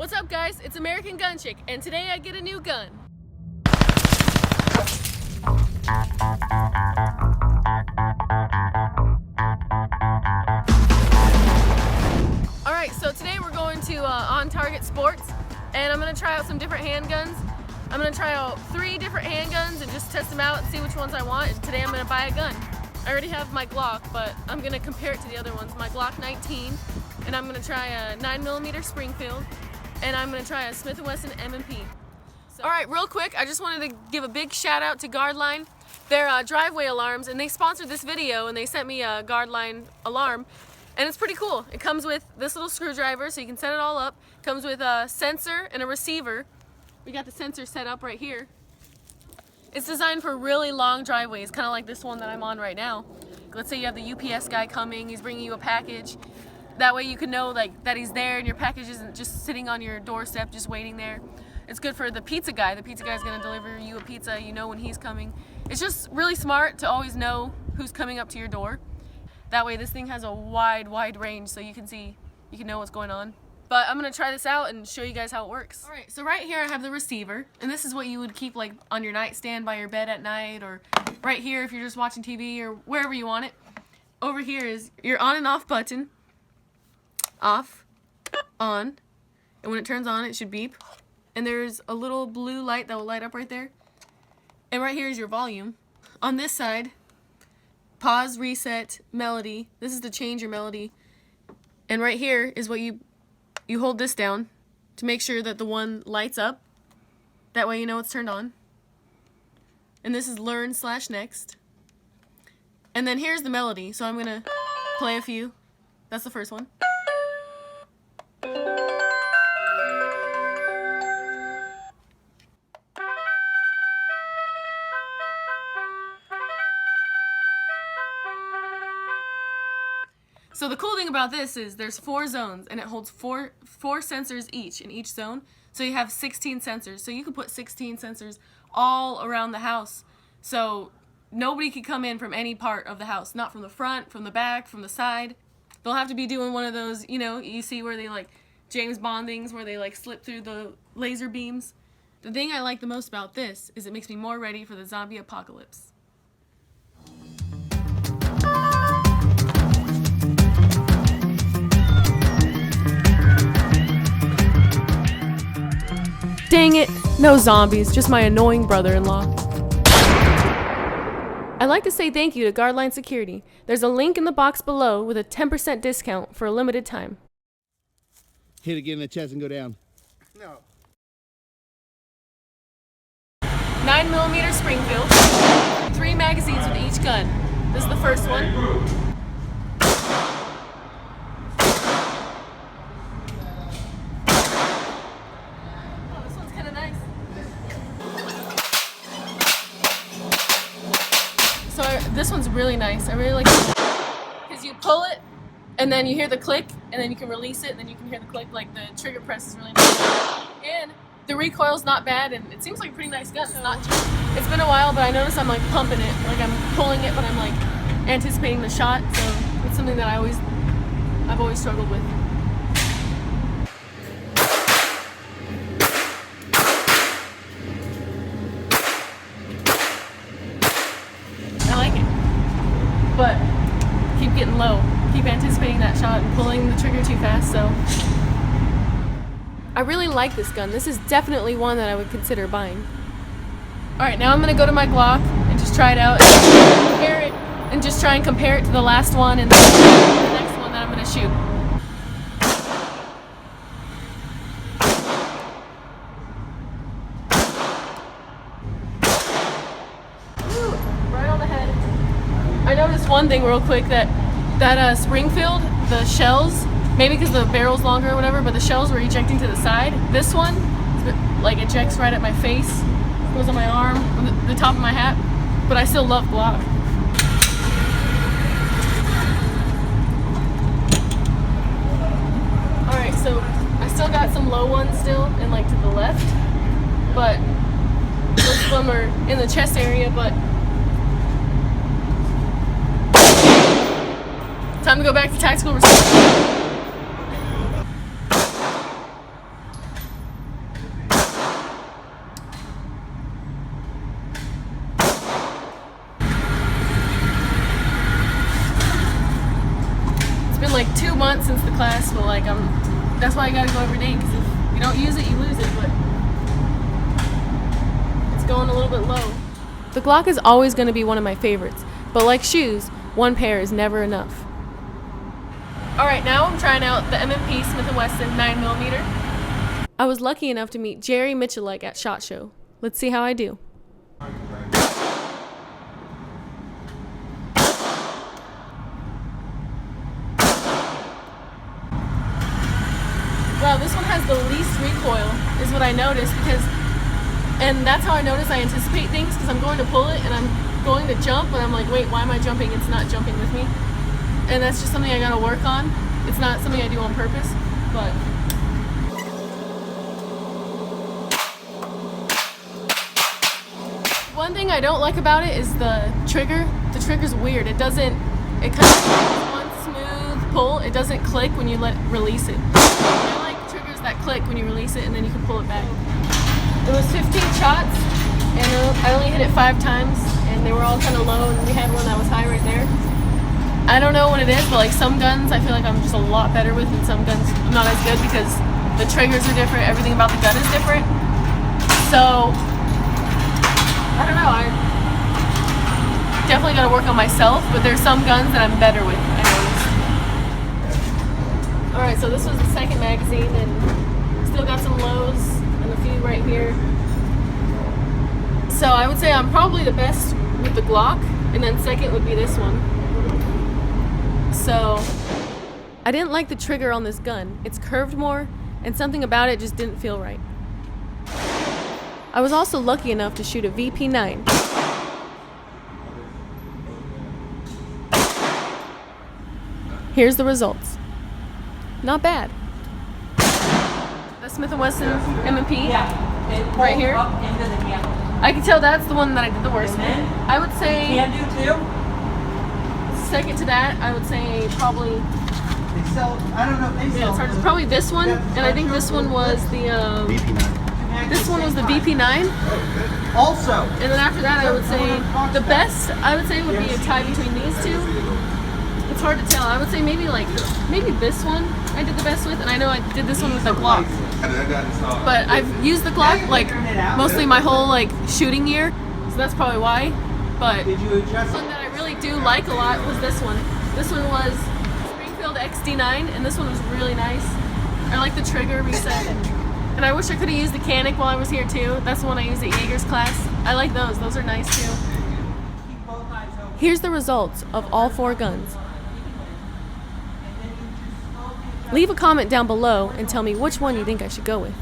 What's up, guys? It's American Gun Chic, and today I get a new gun. Alright, so today we're going to OnTarget Sports, and I'm going to try out some different handguns. I'm going to try out 3 different handguns and just test them out and see which ones I want. And today I'm going to buy a gun. I already have my Glock, but I'm going to compare it to the other ones. My Glock 19, and I'm going to try a 9mm Springfield, and I'm going to try a Smith & Wesson M&P. Alright, real quick, I just wanted to give a big shout out to Guardline. They're driveway alarms, and they sponsored this video, and they sent me a Guardline alarm, and it's pretty cool. It comes with this little screwdriver, so you can set it all up. It comes with a sensor and a receiver. We got the sensor set up right here. It's designed for really long driveways, kind of like this one that I'm on right now. Let's say you have the UPS guy coming, he's bringing you a package. That way you can know that he's there and your package isn't just sitting on your doorstep, just waiting there. It's good for the pizza guy. The pizza guy's gonna deliver you a pizza, you know when he's coming. It's just really smart to always know who's coming up to your door. That way this thing has a wide range so you can know what's going on. But I'm gonna try this out and show you guys how it works. Alright, so right here I have the receiver, and this is what you would keep like on your nightstand by your bed at night, or right here if you're just watching TV, or wherever you want it. Over here is your on and off button. Off, on, and when it turns on it should beep. And there's a little blue light that will light up right there. And right here is your volume. On this side, pause, reset, melody. This is to change your melody. And right here is what you hold this down to make sure that the one lights up. That way you know it's turned on. And this is learn/next. And then here's the melody. So I'm gonna play a few. That's the first one. So the cool thing about this is there's 4 zones, and it holds four sensors each in each zone. So you have 16 sensors. So you can put 16 sensors all around the house. So nobody can come in from any part of the house, not from the front, from the back, from the side. They'll have to be doing one of those, you see where they like James Bond things where they like slip through the laser beams. The thing I like the most about this is it makes me more ready for the zombie apocalypse. Dang it, no zombies, just my annoying brother-in-law. I'd like to say thank you to Guardline Security. There's a link in the box below with a 10% discount for a limited time. Hit it, get in the chest and go down. No. 9mm Springfield, 3 magazines with each gun. This is the first one. This one's really nice. I really like it because you pull it and then you hear the click and then you can release it and then you can hear the click. Like the trigger press is really nice, and the recoil's not bad, and it seems like a pretty nice gun. It's been a while, but I notice I'm like pumping it, like I'm pulling it, but I'm like anticipating the shot. So it's something that I've always struggled with. But keep getting low, keep anticipating that shot and pulling the trigger too fast. So I really like this gun. This is definitely one that I would consider buying. Alright, now I'm gonna go to my Glock and just try it out and just try and compare it to the last one and the next one that I'm gonna shoot. I noticed one thing real quick, that Springfield, the shells, maybe because the barrel's longer or whatever, but the shells were ejecting to the side. This one, like, ejects right at my face, goes on my arm, on the top of my hat, but I still love Glock. Alright, so I still got some low ones still, and like to the left, but most of them are in the chest area, but time to go back to tactical reserve. since the class, but like that's why I gotta go every day, because if you don't use it, you lose it. But it's going a little bit low. The Glock is always going to be one of my favorites, but like shoes, one pair is never enough. Alright, now I'm trying out the M&P Smith & Wesson 9mm. I was lucky enough to meet Jerry Michalek at SHOT Show. Let's see how I do. Wow, this one has the least recoil, is what I noticed, and that's how I notice I anticipate things, because I'm going to pull it and I'm going to jump, and I'm like, wait, why am I jumping? It's not jumping with me. And that's just something I gotta work on. It's not something I do on purpose, but. One thing I don't like about it is the trigger. The trigger's weird. It kind of one smooth pull. It doesn't click when you release it. I like triggers that click when you release it and then you can pull it back. It was 15 shots and I only hit it 5 times and they were all kind of low, and we had one that was high right there. I don't know what it is, but like some guns I feel like I'm just a lot better with, and some guns I'm not as good because the triggers are different, everything about the gun is different. So I don't know, I definitely gotta work on myself, but there's some guns that I'm better with, I noticed. Alright, so this was the second magazine, and still got some lows and a few right here. So I would say I'm probably the best with the Glock, and then second would be this one. So I didn't like the trigger on this gun. It's curved more, and something about it just didn't feel right. I was also lucky enough to shoot a VP9. Here's the results. Not bad. The Smith & Wesson M&P right here. I can tell that's the one that I did the worst with. I would say Can do too. Second to that, I would say probably. They sell. I don't know. They Yeah, sell. it's probably this one, and I think this one was the. VP9. This one was the VP9. Also. And then after that, I would say the best. I would say would be a tie between these two. It's hard to tell. I would say maybe this one I did the best with, and I know I did this one with the Glock. But I've used the Glock like mostly my whole like shooting year, so that's probably why. But Did you adjust? one that I really do like a lot was this one. This one was Springfield XD 9, and this one was really nice. I like the trigger reset, and I wish I could have used the Canic while I was here too. That's the one I used at Jaeger's class. I like those. Those are nice too. Here's the results of all 4 guns. Leave a comment down below and tell me which one you think I should go with.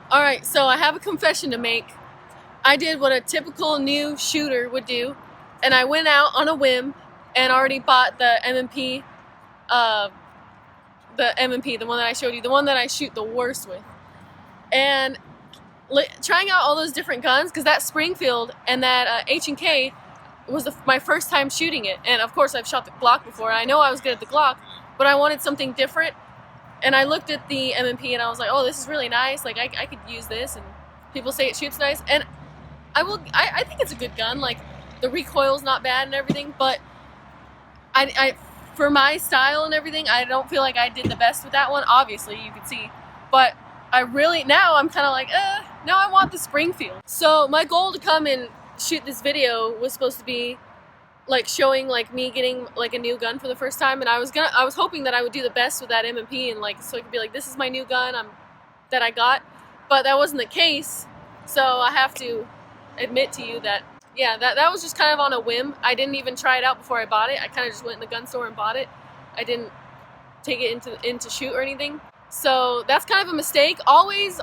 Alright, so I have a confession to make. I did what a typical new shooter would do, and I went out on a whim and already bought the M&P, the one that I showed you, the one that I shoot the worst with. And trying out all those different guns, because that Springfield and that H&K was my first time shooting it. And of course I've shot the Glock before. I know I was good at the Glock, but I wanted something different. And I looked at the M&P and I was like, oh, this is really nice. Like I could use this, and people say it shoots nice. And I think it's a good gun. Like the recoil's not bad and everything, but I for my style and everything, I don't feel like I did the best with that one. Obviously, you can see, but now I'm kind of like, no, I want the Springfield. So my goal to come and shoot this video was supposed to be like showing like me getting like a new gun for the first time, and I was hoping that I would do the best with that M&P, and like so I could be like, this is my new gun that I got, but that wasn't the case. So I have to admit to you that yeah, that was just kind of on a whim. I didn't even try it out before I bought it. I kind of just went in the gun store and bought it. I didn't take it into shoot or anything. So that's kind of a mistake. Always,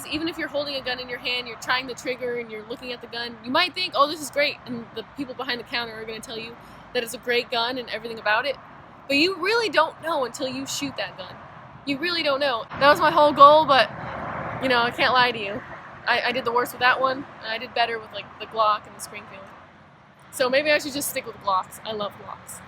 even if you're holding a gun in your hand, you're trying the trigger and you're looking at the gun, you might think, oh, this is great, and the people behind the counter are going to tell you that it's a great gun and everything about it. But you really don't know until you shoot that gun. You really don't know. That was my whole goal, but you know, I can't lie to you. I did the worst with that one, and I did better with like the Glock and the Springfield. So maybe I should just stick with Glocks. I love Glocks.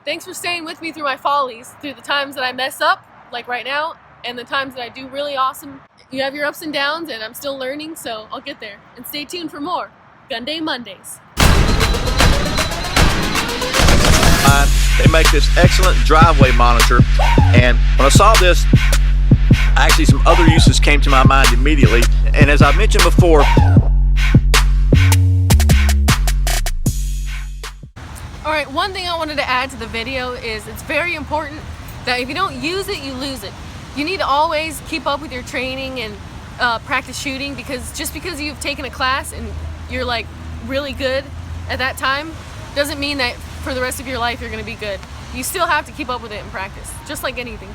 Thanks for staying with me through my follies, through the times that I mess up, like right now, and the times that I do really awesome. You have your ups and downs, and I'm still learning, so I'll get there. And stay tuned for more Gun Day Mondays. They make this excellent driveway monitor, and when I saw this, actually some other uses came to my mind immediately. And as I mentioned before, Alright, one thing I wanted to add to the video is it's very important that if you don't use it, you lose it. You need to always keep up with your training and practice shooting, because just because you've taken a class and you're like really good at that time doesn't mean that for the rest of your life you're going to be good. You still have to keep up with it in practice, just like anything.